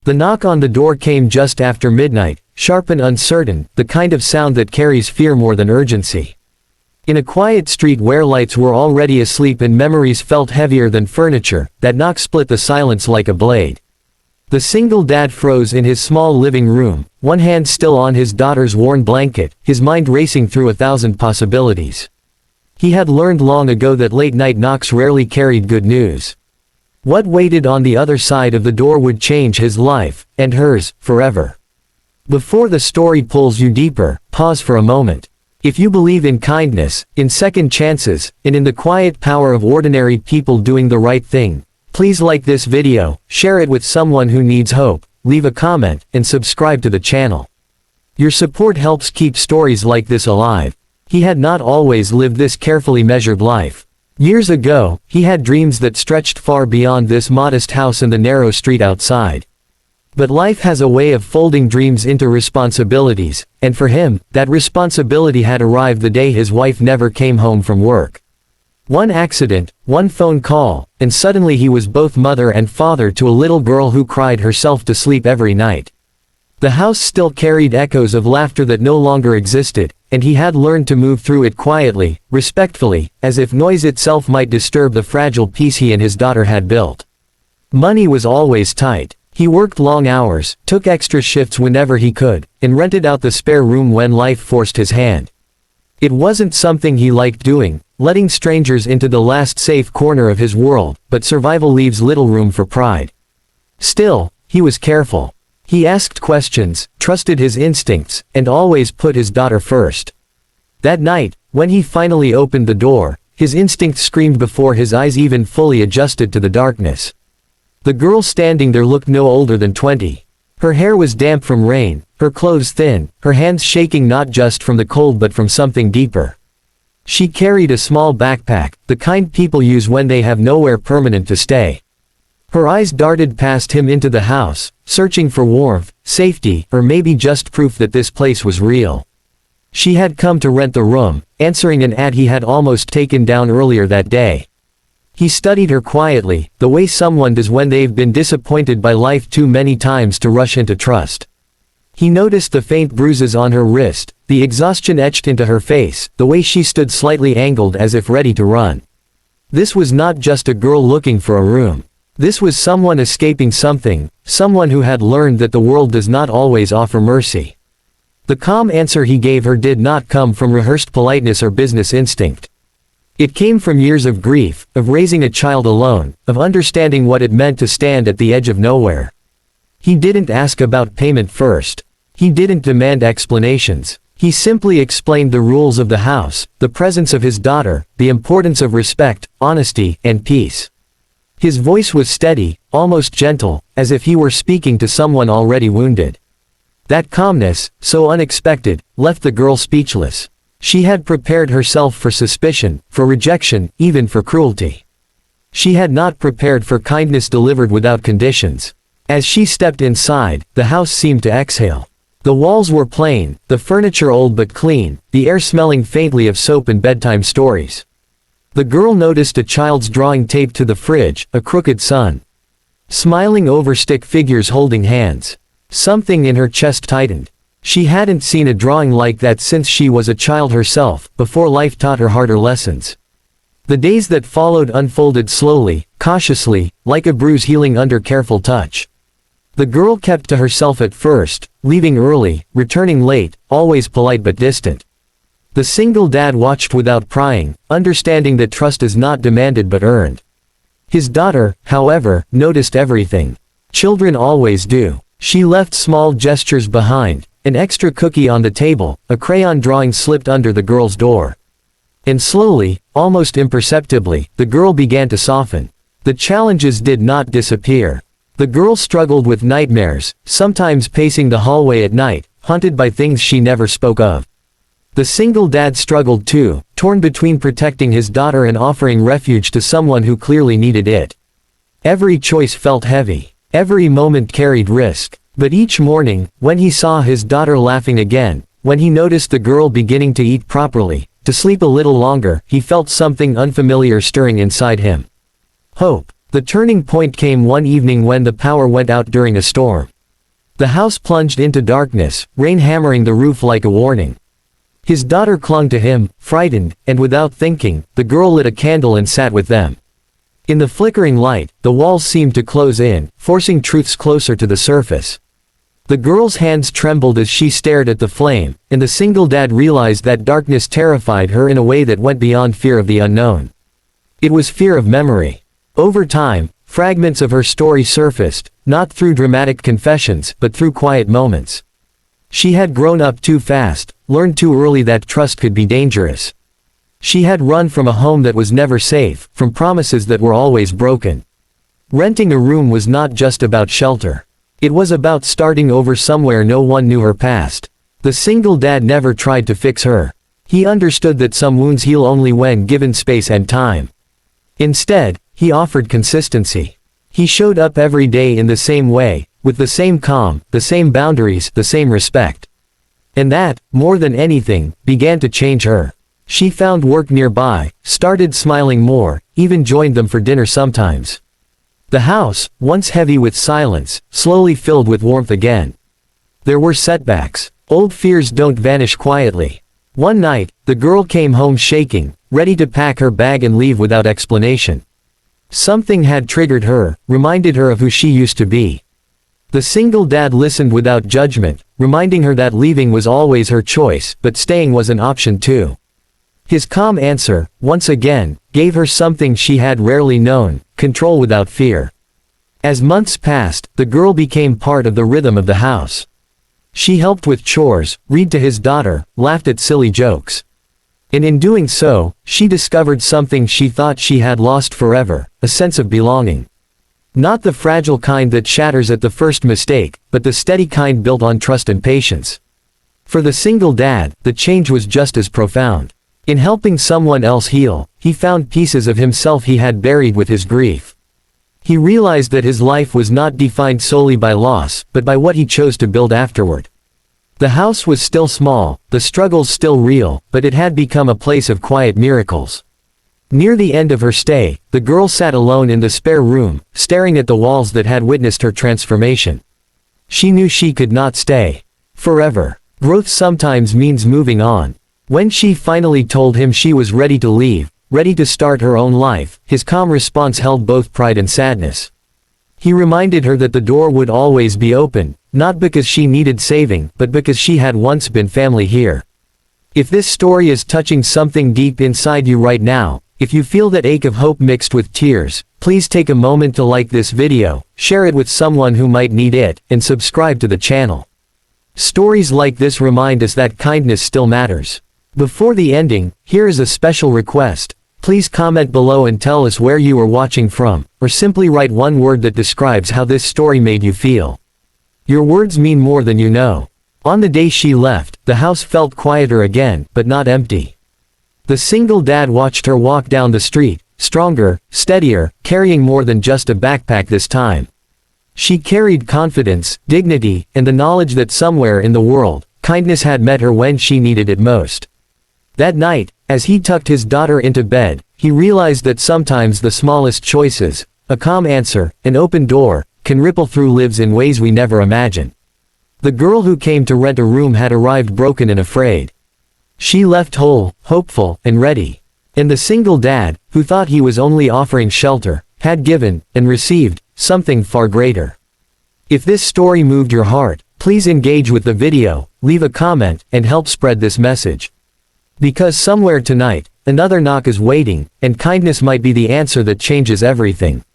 The knock on the door came just after midnight, sharp and uncertain, the kind of sound that carries fear more than urgency. In a quiet street where lights were already asleep and memories felt heavier than furniture, that knock split the silence like a blade. The single dad froze in his small living room, one hand still on his daughter's worn blanket, his mind racing through 1,000 possibilities. He had learned long ago that late-night knocks rarely carried good news. What waited on the other side of the door would change his life, and hers, forever. Before the story pulls you deeper, pause for a moment. If you believe in kindness, in second chances, and in the quiet power of ordinary people doing the right thing, please like this video, share it with someone who needs hope, leave a comment, and subscribe to the channel. Your support helps keep stories like this alive. He had not always lived this carefully measured life. Years ago, he had dreams that stretched far beyond this modest house and the narrow street outside. But life has a way of folding dreams into responsibilities, and for him, that responsibility had arrived the day his wife never came home from work. One accident, one phone call, and suddenly he was both mother and father to a little girl who cried herself to sleep every night. The house still carried echoes of laughter that no longer existed, and he had learned to move through it quietly, respectfully, as if noise itself might disturb the fragile peace he and his daughter had built. Money was always tight. He worked long hours, took extra shifts whenever he could, and rented out the spare room when life forced his hand. It wasn't something he liked doing, letting strangers into the last safe corner of his world, but survival leaves little room for pride. Still, he was careful. He asked questions, trusted his instincts, and always put his daughter first. That night, when he finally opened the door, his instinct screamed before his eyes even fully adjusted to the darkness. The girl standing there looked no older than 20. Her hair was damp from rain, her clothes thin, her hands shaking not just from the cold but from something deeper. She carried a small backpack, the kind people use when they have nowhere permanent to stay. Her eyes darted past him into the house, searching for warmth, safety, or maybe just proof that this place was real. She had come to rent the room, answering an ad he had almost taken down earlier that day. He studied her quietly, the way someone does when they've been disappointed by life too many times to rush into trust. He noticed the faint bruises on her wrist, the exhaustion etched into her face, the way she stood slightly angled as if ready to run. This was not just a girl looking for a room. This was someone escaping something, someone who had learned that the world does not always offer mercy. The calm answer he gave her did not come from rehearsed politeness or business instinct. It came from years of grief, of raising a child alone, of understanding what it meant to stand at the edge of nowhere. He didn't ask about payment first. He didn't demand explanations. He simply explained the rules of the house, the presence of his daughter, the importance of respect, honesty, and peace. His voice was steady, almost gentle, as if he were speaking to someone already wounded. That calmness, so unexpected, left the girl speechless. She had prepared herself for suspicion, for rejection, even for cruelty. She had not prepared for kindness delivered without conditions. As she stepped inside, the house seemed to exhale. The walls were plain, the furniture old but clean, the air smelling faintly of soap and bedtime stories. The girl noticed a child's drawing taped to the fridge, a crooked sun. Smiling over stick figures holding hands. Something in her chest tightened. She hadn't seen a drawing like that since she was a child herself, before life taught her harder lessons. The days that followed unfolded slowly, cautiously, like a bruise healing under careful touch. The girl kept to herself at first, leaving early, returning late, always polite but distant. The single dad watched without prying, understanding that trust is not demanded but earned. His daughter, however, noticed everything. Children always do. She left small gestures behind. An extra cookie on the table, a crayon drawing slipped under the girl's door. And slowly, almost imperceptibly, the girl began to soften. The challenges did not disappear. The girl struggled with nightmares, sometimes pacing the hallway at night, haunted by things she never spoke of. The single dad struggled too, torn between protecting his daughter and offering refuge to someone who clearly needed it. Every choice felt heavy. Every moment carried risk. But each morning, when he saw his daughter laughing again, when he noticed the girl beginning to eat properly, to sleep a little longer, he felt something unfamiliar stirring inside him. Hope. The turning point came one evening when the power went out during a storm. The house plunged into darkness, rain hammering the roof like a warning. His daughter clung to him, frightened, and without thinking, the girl lit a candle and sat with them. In the flickering light, the walls seemed to close in, forcing truths closer to the surface. The girl's hands trembled as she stared at the flame, and the single dad realized that darkness terrified her in a way that went beyond fear of the unknown. It was fear of memory. Over time, fragments of her story surfaced, not through dramatic confessions, but through quiet moments. She had grown up too fast, learned too early that trust could be dangerous. She had run from a home that was never safe, from promises that were always broken. Renting a room was not just about shelter. It was about starting over somewhere no one knew her past. The single dad never tried to fix her. He understood that some wounds heal only when given space and time. Instead, he offered consistency. He showed up every day in the same way, with the same calm, the same boundaries, the same respect. And that, more than anything, began to change her. She found work nearby, started smiling more, even joined them for dinner sometimes. The house, once heavy with silence, slowly filled with warmth again. There were setbacks. Old fears don't vanish quietly. One night, the girl came home shaking, ready to pack her bag and leave without explanation. Something had triggered her, reminded her of who she used to be. The single dad listened without judgment, reminding her that leaving was always her choice, but staying was an option too. His calm answer, once again, gave her something she had rarely known: control without fear. As months passed, the girl became part of the rhythm of the house. She helped with chores, read to his daughter, laughed at silly jokes. And in doing so, she discovered something she thought she had lost forever: a sense of belonging. Not the fragile kind that shatters at the first mistake, but the steady kind built on trust and patience. For the single dad, the change was just as profound. In helping someone else heal, he found pieces of himself he had buried with his grief. He realized that his life was not defined solely by loss, but by what he chose to build afterward. The house was still small, the struggles still real, but it had become a place of quiet miracles. Near the end of her stay, the girl sat alone in the spare room, staring at the walls that had witnessed her transformation. She knew she could not stay forever. Growth sometimes means moving on. When she finally told him she was ready to leave, ready to start her own life, his calm response held both pride and sadness. He reminded her that the door would always be open, not because she needed saving, but because she had once been family here. If this story is touching something deep inside you right now, if you feel that ache of hope mixed with tears, please take a moment to like this video, share it with someone who might need it, and subscribe to the channel. Stories like this remind us that kindness still matters. Before the ending, here is a special request. Please comment below and tell us where you are watching from, or simply write one word that describes how this story made you feel. Your words mean more than you know. On the day she left, the house felt quieter again, but not empty. The single dad watched her walk down the street, stronger, steadier, carrying more than just a backpack this time. She carried confidence, dignity, and the knowledge that somewhere in the world, kindness had met her when she needed it most. That night, as he tucked his daughter into bed, he realized that sometimes the smallest choices, a calm answer, an open door, can ripple through lives in ways we never imagined. The girl who came to rent a room had arrived broken and afraid. She left whole, hopeful, and ready. And the single dad, who thought he was only offering shelter, had given, and received, something far greater. If this story moved your heart, please engage with the video, leave a comment, and help spread this message. Because somewhere tonight, another knock is waiting, and kindness might be the answer that changes everything.